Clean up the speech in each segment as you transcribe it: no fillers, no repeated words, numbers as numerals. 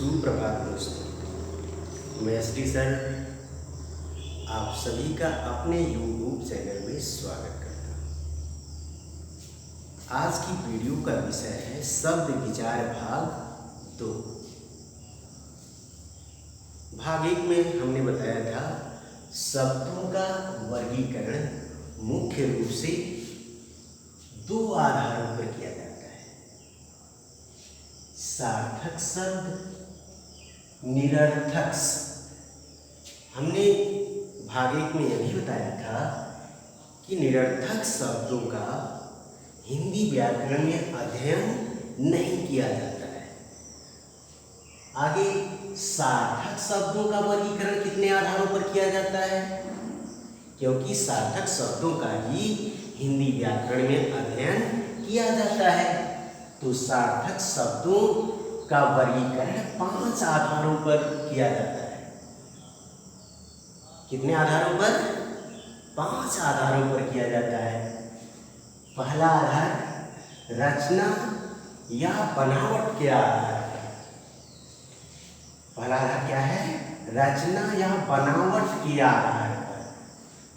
सुप्रभात दोस्तों, मैं एसडी सर आप सभी का अपने YouTube चैनल में स्वागत करता हूँ। आज की वीडियो का विषय है शब्द विचार भाग 2। भाग 1 में हमने बताया था शब्दों का वर्गीकरण मुख्य रूप से 2 आधारों पर किया जाता है, सार्थक शब्द, निरर्थक शब्द। हमने भाग 1 में यह भी बताया था कि निरर्थक शब्दों का हिंदी व्याकरण में अध्ययन नहीं किया जाता है। आगे सार्थक शब्दों का वर्गीकरण कितने आधारों पर किया जाता है, क्योंकि सार्थक शब्दों का ही हिंदी व्याकरण में अध्ययन किया जाता है। तो सार्थक शब्दों का वर्गीकरण 5 आधारों पर किया जाता है। कितने आधारों पर? 5 आधारों पर किया जाता है। पहला आधार रचना या बनावट के आधार पर। पहला आधार क्या है? रचना या बनावट के आधार पर।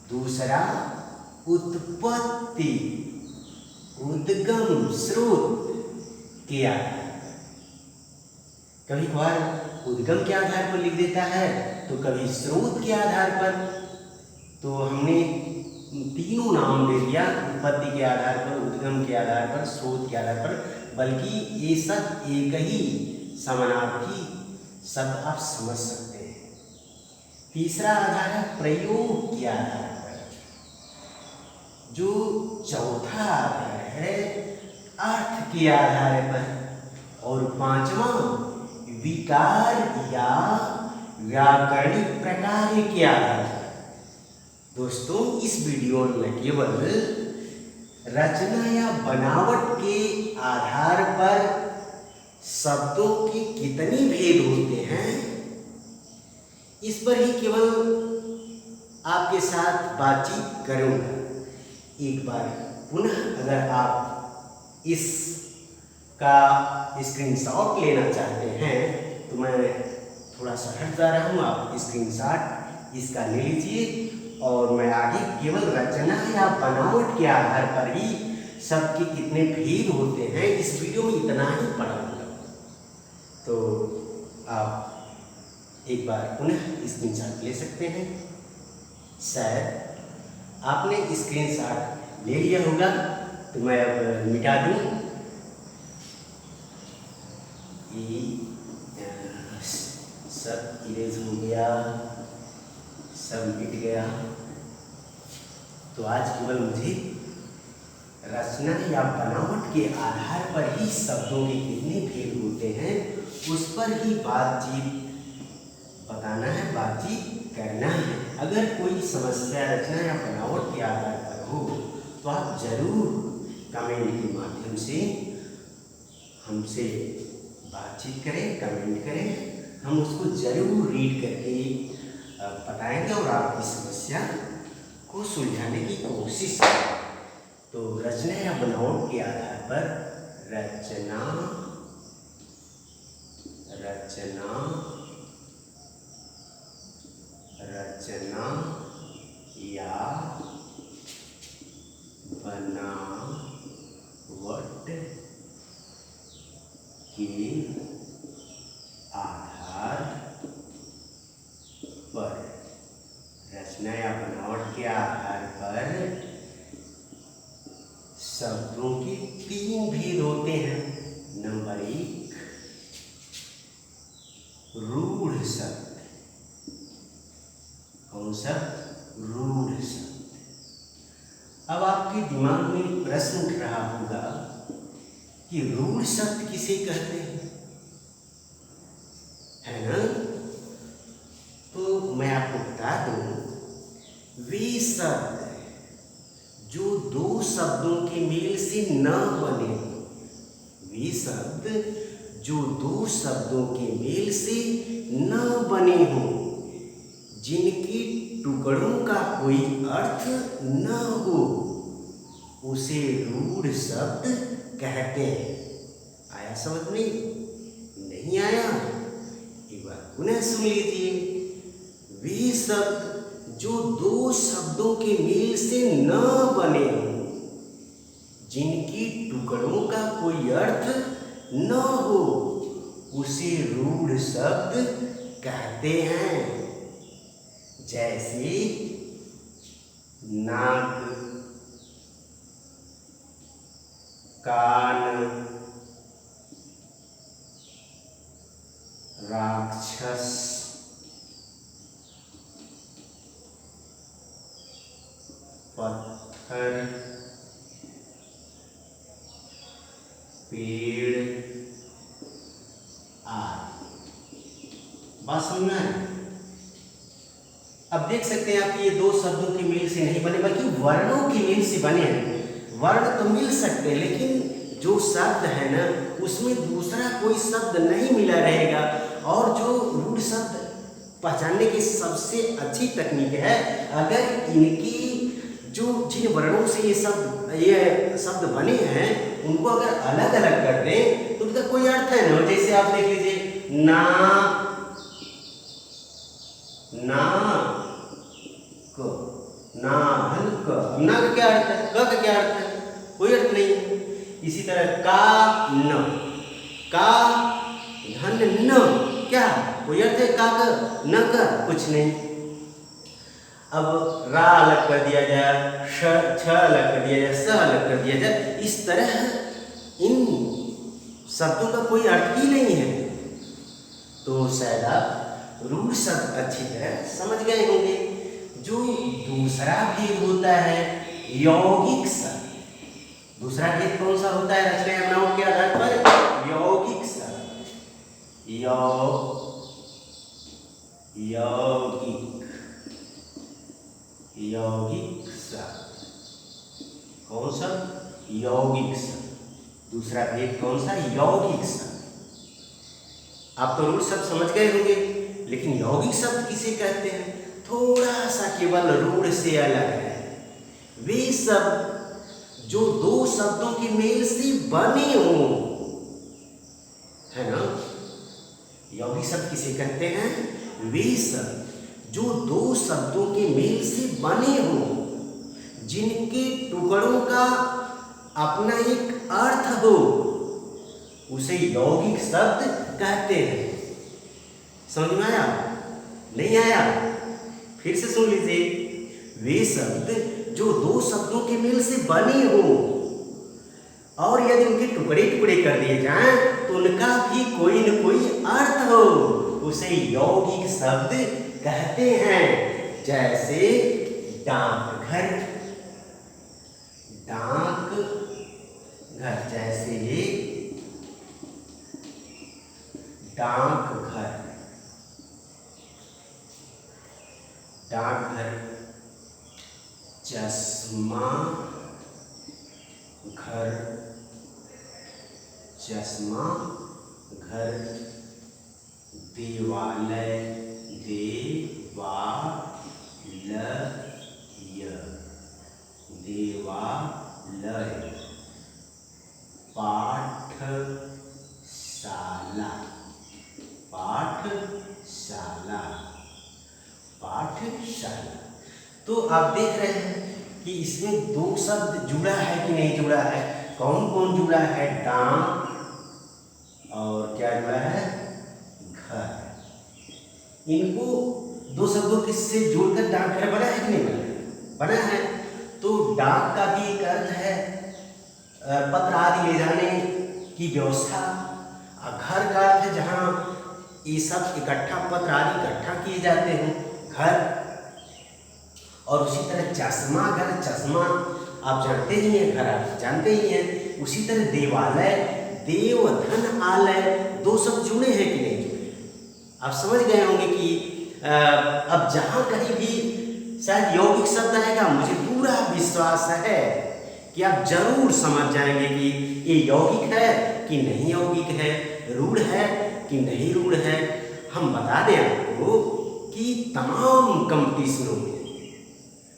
दूसरा उत्पत्ति, उद्गम, स्रोत के आधार पर। कभी कभार उद्गम के आधार पर लिख देता है तो कभी स्रोत के आधार पर। तो हमने तीनों नाम दे दिया, उत्पत्ति के आधार पर, उद्गम के आधार पर, स्रोत के आधार पर, बल्कि ये सब एक ही समानार्थी शब्द आप समझ सकते हैं। तीसरा आधार है प्रयोग के आधार पर। जो चौथा आधार है अर्थ के आधार पर। और 5वां विकार या व्याकरणिक प्रकार के आधार पर। दोस्तों, इस वीडियो में केवल रचना या बनावट के आधार पर शब्दों के कितने भेद होते हैं, इस पर ही केवल आपके साथ बातचीत करूंगा। एक बार पुनः अगर आप इसका स्क्रीनशॉट लेना चाहते हैं तो मैं थोड़ा सा हट जा रहा हूँ, आप स्क्रीनशॉट इसका ले लीजिए। और मैं आगे केवल रचना या बनावट के आधार पर ही शब्द के कितने भेद होते हैं इस वीडियो में इतना ही पढ़ाऊंगा। तो आप एक बार पुनः स्क्रीनशॉट ले सकते हैं। शायद आपने स्क्रीनशॉट ले लिया होगा, तो मैं अब मिटा दूं। ये सब इरेज हो गया, सब मिट गया। तो आज केवल मुझे रचना या बनावट के आधार पर ही शब्दों के कितने भेद होते हैं उस पर ही बातचीत बताना है, बातचीत करना है। अगर कोई समस्या रचना या बनावट के आधार पर हो तो आप जरूर कमेंट के माध्यम से हमसे बातचीत करें, कमेंट करें। हम उसको जरूर रीड करके बताएंगे और आपकी समस्या को सुलझाने की कोशिश करें। तो रचना या बनावट के आधार पर रचना या बनावट के आधार पर, रचना या बनावट के आधार पर शब्दों के 3 भेद होते हैं। नंबर 1 रूढ़ शब्द। कौन शब्द? रूढ़ शब्द। अब आपके दिमाग में प्रश्न उठ रहा होगा कि रूढ़ शब्द किसे कहते हैं, है ना? तो मैं आपको बता दूं, वे शब्द जो 2 शब्दों के मेल से न बने, वे शब्द जो 2 शब्दों के मेल से न बने हों, जिनके टुकड़ों का कोई अर्थ न हो, उसे रूढ़ शब्द कहते हैं। आया समझ में? नहीं आया? एक बार पुनः सुन लीजिए। वे शब्द जो दो शब्दों के मेल से न बने हों, जिनकी टुकड़ों का कोई अर्थ न हो, उसे रूढ़ शब्द कहते हैं। जैसे नाक, कान, राक्षस, पत्थर, पेड़ आदि। बात समझना है? अब देख सकते हैं आप, ये दो शब्दों के मेल से नहीं बने बल्कि वर्णों के मेल से बने हैं। वर्ण तो मिल सकते हैं लेकिन जो शब्द है ना, उसमें दूसरा कोई शब्द नहीं मिला रहेगा। और जो रूढ़ शब्द पहचानने की सबसे अच्छी तकनीक है, अगर इनकी जो जिन वर्णों से ये शब्द बने हैं उनको अगर अलग अलग कर दें तो उनका कोई अर्थ है ना। जैसे आप देख लीजिए, ना, क, ना धन क, ना का क्या अर्थ है, क का क्या अर्थ है, कोई अर्थ नहीं है। इसी तरह का न, का धन न, क्या कोई अर्थ है, का न का कुछ नहीं। अब रा अलग कर दिया जाए, छ अलग कर दिया जाए, स अलग कर दिया जाए, इस तरह इन शब्दों का कोई अर्थ ही नहीं है। तो शायद आप रूढ़ शब्द अच्छी तरह समझ गए होंगे। जो दूसरा भेद होता है यौगिक शब्द, दूसरा भेद कौन सा होता है रचनाओं के आधार पर? यौगिक शब्द, यौगिक शब्द, कौन सा? यौगिक शब्द। दूसरा भेद कौन सा? यौगिक शब्द। आप तो रूढ़ शब्द समझ गए होंगे, लेकिन यौगिक शब्द किसे कहते हैं? थोड़ा सा केवल रूढ़ से अलग है। वे शब्द जो दो शब्दों के मेल से बने हों, है ना। यौगिक शब्द किसे कहते हैं? वे शब्द जो दो शब्दों के मेल से बने हों, जिनके टुकड़ों का अपना एक अर्थ हो, उसे यौगिक शब्द कहते हैं। समझ में आया? नहीं आया? फिर से सुन लीजिए। वे शब्द जो दो शब्दों के मेल से बने हों और यदि उनके टुकड़े टुकड़े कर दिए जाएं तो उनका भी कोई न कोई अर्थ हो, उसे यौगिक शब्द कहते हैं। जैसे डाकघर, जैसे डाकघर, चश्मा घर, देवालय, पाठशाला। तो आप देख रहे हैं कि इसमें दो शब्द जुड़ा है कि नहीं जुड़ा है? कौन कौन जुड़ा है? डाक और क्या जुड़ा है? घर। इनको दो शब्दों किससे जोड़कर डाकघर बना है कि नहीं बना है? तो डाक का भी एक अर्थ है पत्र आदि ले जाने की व्यवस्था। घर का अर्थ है जहाँ ये सब इकट्ठा पत्र आदि इकट्ठा किए जाते हैं, घर। और उसी तरह चश्मा घर, चश्मा आप जानते ही हैं, घर आप जानते ही हैं। उसी तरह देवालय, देव धन आलय, दो शब्द जुड़े हैं कि नहीं जुड़े? आप समझ गए होंगे कि अब जहाँ कहीं भी शायद यौगिक शब्द आएगा, मुझे पूरा विश्वास है कि आप जरूर समझ जाएंगे कि ये यौगिक है कि नहीं यौगिक है, रूढ़ है कि नहीं रूढ़ है। हम बता दें आपको कि तमाम कंपटीशनों में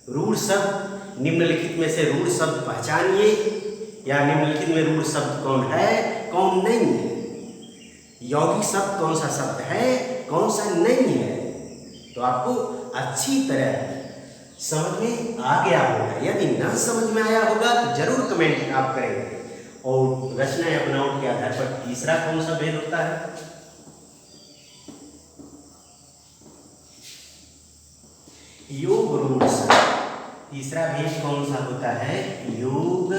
रूढ़ शब्द, निम्नलिखित में से रूढ़ शब्द पहचानिए, या निम्नलिखित में रूढ़ शब्द कौन है कौन नहीं है। यौगिक शब्द कौन सा शब्द है, कौन सा नहीं है, तो आपको अच्छी तरह समझ में आ गया होगा। यदि न समझ में आया होगा तो जरूर कमेंट आप करेंगे। और रचना या बनावट के आधार पर तीसरा कौन सा भेद होता है? योग रूढ़ शब्द। तीसरा भेद कौन सा होता है? योग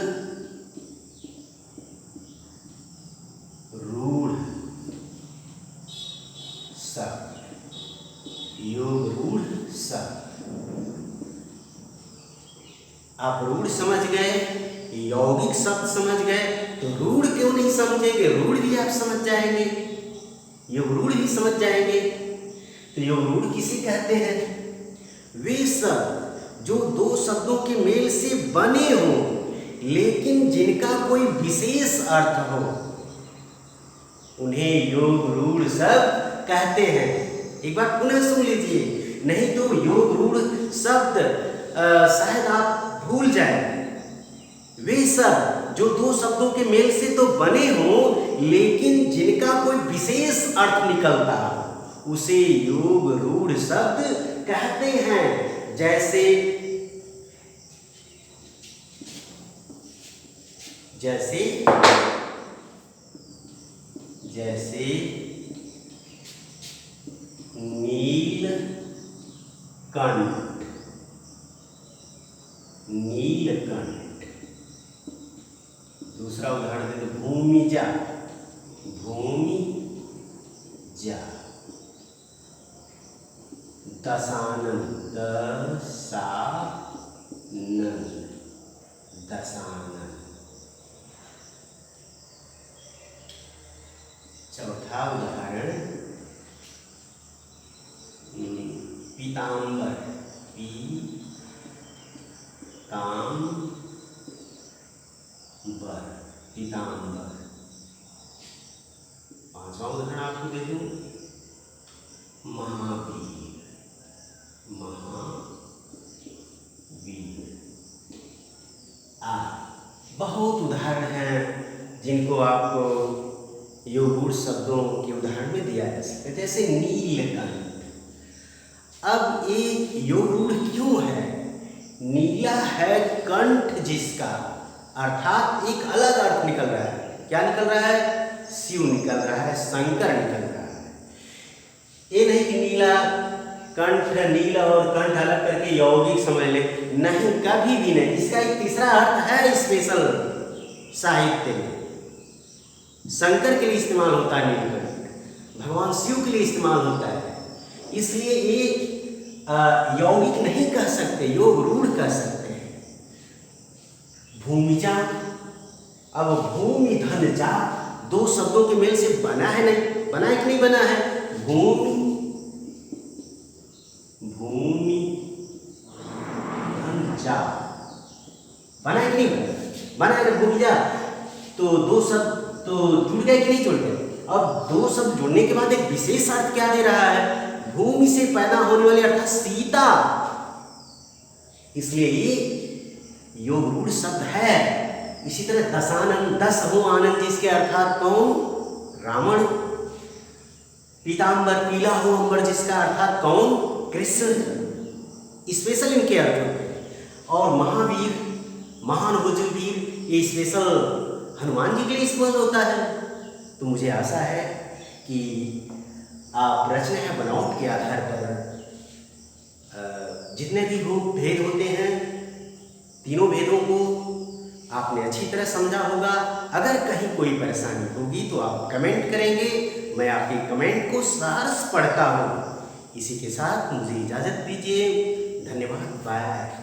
रूढ़ शब्द। योग रूढ़ शब्द। आप रूढ़ समझ गए, यौगिक शब्द समझ गए, तो रूढ़ क्यों नहीं समझेंगे? रूढ़ भी आप समझ जाएंगे, योग रूढ़ भी समझ जाएंगे। तो योग रूढ़ किसे कहते हैं? वे शब्द जो दो शब्दों के मेल से बने हों लेकिन जिनका कोई विशेष अर्थ हो, उन्हें योग रूढ़ शब्द कहते हैं। एक बार पुनः सुन लीजिए, नहीं तो योग रूढ़ शब्द शायद आप भूल जाए। वे शब्द जो दो शब्दों के मेल से तो बने हों लेकिन जिनका कोई विशेष अर्थ निकलता हो, उसे योग रूढ़ शब्द कहते हैं। जैसे जैसे जैसे नीलकंठ। नीलकंठ। दूसरा उदाहरण दे दो, भूमिजा। भूमिजा। दशानन। दशानन। दशानन। चौथा उदाहरण, पीतांबर। पीतांबर। पीतांबर। पांचवा उदाहरण आपको दे दूं, महावीर। महावीर। बहुत उदाहरण हैं जिनको आपको योग रूढ़ शब्दों के उदाहरण में दिया जा सकता है। जैसे नीलकंठ। अब ये योग रूढ़ क्यों है? नीला है कंठ जिसका, अर्थात एक अलग अर्थ निकल रहा है। क्या निकल रहा है? शिव निकल रहा है, शंकर निकल रहा है। ये नहीं कि नीला कंठ, नीला और कंठ अलग करके यौगिक समझ ले, नहीं, कभी भी नहीं। इसका एक तीसरा अर्थ है स्पेशल साहित्य में। शंकर के लिए इस्तेमाल होता है नीलकंठ, भगवान शिव के लिए इस्तेमाल होता है। इसलिए ये यौगिक नहीं कह सकते, योग रूढ़ कह सकते हैं। भूमिजा। अब भूमि धन जा दो शब्दों के मेल से बना है, नहीं बना है कि नहीं बना है? भूमि धन जा बना है कि नहीं बना? बना है ना भूमिजा। तो दो शब्द तो जुड़ गए कि नहीं जुड़ गए? अब दो शब्द जुड़ने के बाद एक विशेष अर्थ क्या दे रहा है? भूमि से पैदा होने वाली अर्थात सीता। इसलिए ये योग रूढ़ शब्द है। इसी तरह दशानन, दस हो आनंद जिसके अर्थात कौन? रावण। पीतांबर, पीला हो अंबर जिसका अर्थात कौन? कृष्ण। स्पेशल इनके अर्थ होते हैं। और महावीर, महान हो जो वीर, ये स्पेशल हनुमान जी के लिए इस्तेमाल होता है। तो मुझे आशा है कि आप रचना या बनावट के आधार पर जितने भी भेद होते हैं, तीनों भेदों को आपने अच्छी तरह समझा होगा। अगर कहीं कोई परेशानी होगी तो आप कमेंट करेंगे, मैं आपके कमेंट को सहर्ष पढ़ता हूँ। इसी के साथ मुझे इजाज़त दीजिए। धन्यवाद। बाय।